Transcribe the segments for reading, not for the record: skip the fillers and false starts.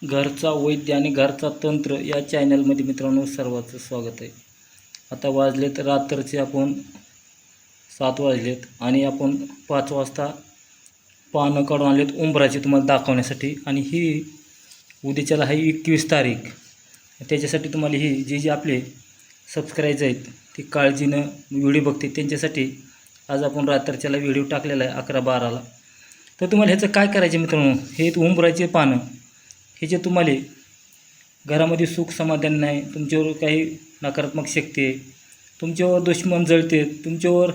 घरचा वैद्य आणि घरचा तंत्र या चॅनलमध्ये मित्रांनो सर्वांचं स्वागत आहे. आता वाजलेत रात्रीचे आपण 7 वाजलेत आणि आपण 5 वाजता पानं काढून आलेत उंबराची तुम्हाला दाखवण्यासाठी. आणि ही उद्याच्याला आहे 21 तारीख. त्याच्यासाठी तुम्हाला ही जी आपले सबस्क्राईबर आहेत ती काळजीनं व्हिडिओ बघते त्यांच्यासाठी आज आपण रात्रीच्याला व्हिडिओ टाकलेला आहे 11-12ला. तर तुम्हाला ह्याचं काय करायचं मित्रांनो, हे उंबराचे पानं हे जे तुम्हाला घरामध्ये सुख समाधान नाही, तुमच्यावर काही नकारात्मक शक्ती आहे, तुमच्यावर दुश्मन जळते, तुमच्यावर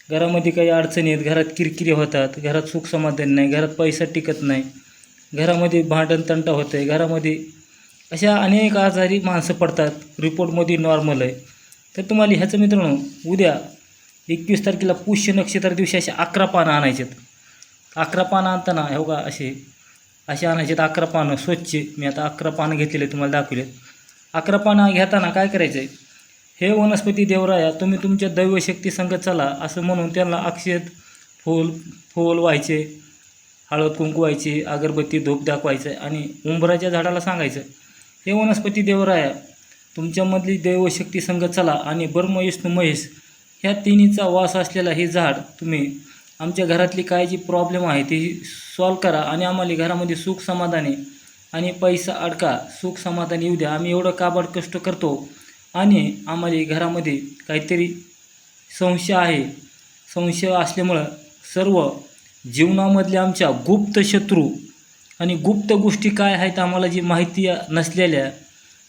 घरामध्ये काही अडचणी आहेत, घरात किरकिरी होतात, घरात सुख समाधान नाही, घरात पैसा टिकत नाही, घरामध्ये भांडण तंटा होतं आहे, घरामध्ये अशा अनेक आजारी माणसं पडतात, रिपोर्टमध्ये नॉर्मल आहे. तर तुम्हाला ह्याचं मित्रांनो उद्या 21 तारखेला पुष्य नक्षत्र दिवशी असे 11 पानं आणायचेत. 11 पानं आणताना हे बघा असे आणायचे 11 पानं स्वच्छ. मी आता 11 पानं घेतलेले तुम्हाला दाखवलेत. 11 पानं घेताना काय करायचं आहे, हे वनस्पती देवराया तुम्ही तुमच्या दैवशक्ती संगत चला असं म्हणून त्यांना अक्षत फूल व्हायचे, हळद कुंकू व्हायची, अगरबत्ती धूप दाखवायचं आणि उंबराच्या झाडाला सांगायचं, हे वनस्पती देवराया तुमच्यामधली दैवशक्ती संगत चला आणि ब्रह्म विष्णू महेश ह्या तिन्हीचा वास असलेला हे झाड तुम्ही आमच्या घरातली काय जी प्रॉब्लेम आहे ती सॉल्व करा आणि आम्हाला घरामध्ये सुख समाधानी आणि पैसा अडका सुख समाधान येऊ द्या. आम्ही एवढं काबाड कष्ट करतो आणि आम्हाला घरामध्ये काहीतरी संशय असल्यामुळं सर्व जीवनामधल्या आमच्या गुप्त शत्रू आणि गुप्त गोष्टी काय आहेत आम्हाला जी माहिती नसलेल्या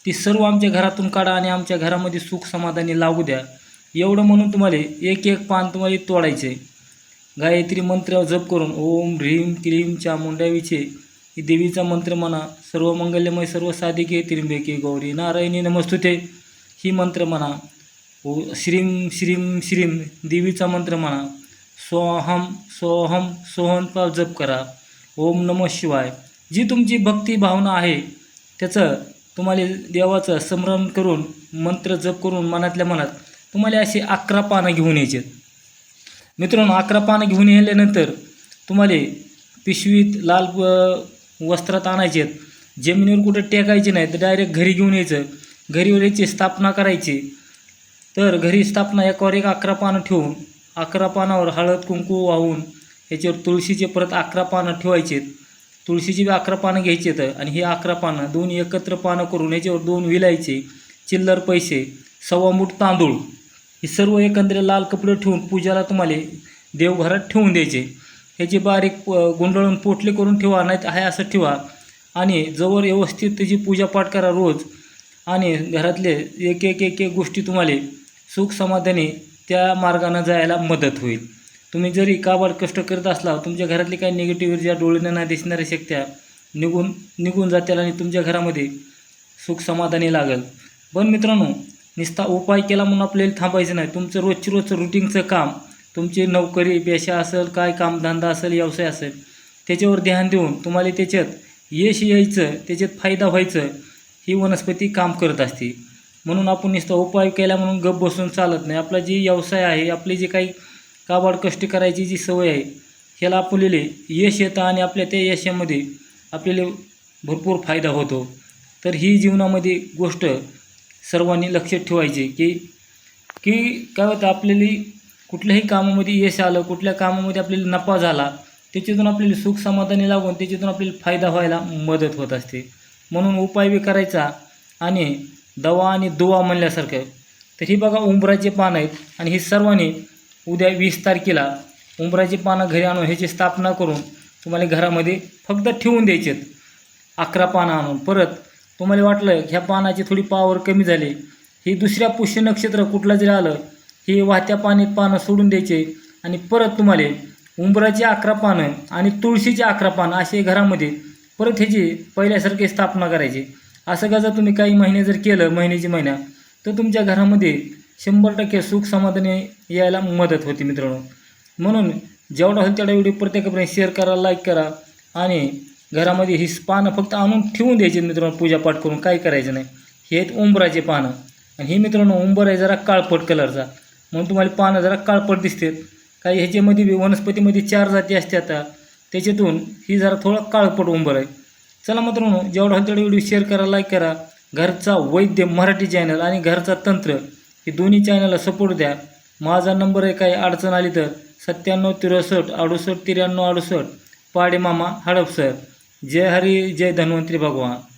ती सर्व आमच्या घरातून काढा आणि आमच्या घरामध्ये सुख समाधानी लागू द्या. एवढं म्हणून तुम्हाला एक पान तुम्हाला तोडायचे. गायत्री मंत्र जप करून ओम ह्रीम क्लीम चामुंडावीचे ही देवीचा मंत्र म्हणा. सर्व मंगल्यमय सर्व साधिके त्र्यंबके गौरी नारायणी नमस्तुते ही मंत्र म्हणा. श्रीम श्रीम श्रीम देवीचा मंत्र म्हणा. सोहम सोहम सोहम जप करा. ओम नमः शिवाय जी तुमची भक्ती भावना आहे त्याचं तुम्हाला देवाचं स्मरण करून मंत्र जप करून मनातल्या मनात तुम्हाला असे 11 पानं घेऊन यायचे मित्रांनो. 11 पानं घेऊन येल्यानंतर तुम्हाला पिशवीत लाल वस्त्रात आणायचे. जमिनीवर कुठं टेकायचे नाही तर डायरेक्ट घरी घेऊन यायचं. घरीवर याची स्थापना करायची. तर घरी स्थापना एकावर एक 11 पानं ठेवून 11 पानावर हळद कुंकू वाहून याच्यावर तुळशीचे परत 11 पानं ठेवायचे. तुळशीची 11 पानं घ्यायचे आणि ही 11 पानं दोन एकत्र पानं करून याच्यावर 2 विलायचे, चिल्लर पैसे, 1.25 मूठ तांदूळ हे सर्व एकंदरीत लाल कपडे ठेवून पूजाला तुम्हाला देवघरात ठेवून द्यायचे. ह्याची बारीक गुंडळून पोटले करून ठेवा, नाही आहे असं ठेवा आणि जवळ व्यवस्थित त्याची पूजापाठ करा रोज. आणि घरातले एक गोष्टी तुम्हाला सुख समाधानी त्या मार्गाने जायला मदत होईल. तुम्ही जरी काबाड कष्ट करत असला तुमच्या घरातली काही निगेटिव्ह ऊर्जा डोळ्यांना नाही दिसणाऱ्या शक्त्या निघून जातील आणि तुमच्या घरामध्ये सुख समाधानी लागेल. पण मित्रांनो नुसता उपाय केला म्हणून आपल्याला थांबायचं नाही. तुमचं रोजचं रुटीनचं काम, तुमची नोकरी पेशा असेल, काय कामधंदा असेल, व्यवसाय असेल, त्याच्यावर ध्यान देऊन तुम्हाला त्याच्यात यश यायचं, त्याच्यात फायदा व्हायचं ही वनस्पती काम करत असते. म्हणून आपण नुसता उपाय केला म्हणून गप्प बसून चालत नाही. आपला जी व्यवसाय आहे, आपली जी काही काबाड कष्ट करायची जी सवय आहे ह्याला आपल्याला यश येतं आणि आपल्या त्या यशामध्ये आपल्याला भरपूर फायदा होतो. तर ही जीवनामध्ये गोष्ट सर्वांनी लक्षात ठेवायची की काय होतं, आपल्याला कुठल्याही कामामध्ये यश आलं, कुठल्या कामामध्ये आपल्याला नफा झाला, त्याच्यातून आपल्याला सुख समाधानी लागून त्याच्यातून आपल्याला फायदा व्हायला मदत होत असते. म्हणून उपाय बी करायचा आणि दवा आणि दुवा म्हणल्यासारखं. तर ही बघा उंबराचे पानं आहेत आणि ही सर्वांनी उद्या 20 तारखेला उंबराची पानं घरी आणून ह्याची स्थापना करून तुम्हाला घरामध्ये फक्त ठेवून द्यायचे. 11 पानं आणून परत तुम्हाला वाटलं ह्या पानाची थोडी पावर कमी झाली, ही दुसऱ्या पुष्य नक्षत्र कुठलं जरी आलं ही वाहत्या पाण्यात पानं सोडून द्यायचे आणि परत तुम्हाला उंबराची 11 पानं आणि तुळशीची 11 पानं असे घरामध्ये परत ह्याची पहिल्यासारखी स्थापना करायची. असं का जर तुम्ही काही महिने जर केलं महिना तर तुमच्या घरामध्ये 100% सुख समाधानी यायला मदत होते मित्रांनो. म्हणून जेवढा होईल तेवढा व्हिडिओ प्रत्येकापर्यंत शेअर करा, लाईक करा आणि घरामध्ये ही पानं फक्त आणून ठेवून द्यायची मित्रांनो. पूजापाठ करून काही करायचं नाही. हे आहेत उंबराचे पानं आणि हे मित्रांनो उंबर आहे जरा काळपट कलरचा म्हणून तुम्हाला पानं जरा काळपट दिसतात. काही ह्याच्यामध्ये वनस्पतीमध्ये 4 जाती असतात त्याच्यातून ही जरा थोडं काळपट उंबर आहे. चला मित्रांनो, जेवढा होईल तेवढा व्हिडिओ शेअर करा, लाईक करा. घरचा वैद्य मराठी चॅनल आणि घरचा तंत्र हे दोन्ही चॅनलला सपोर्ट द्या. माझा नंबर आहे, काही अडचण आली तर 97 63 68 93 68, पाडे मामा हडपसर. जय हरी, जय धन्वंतरी भगवान.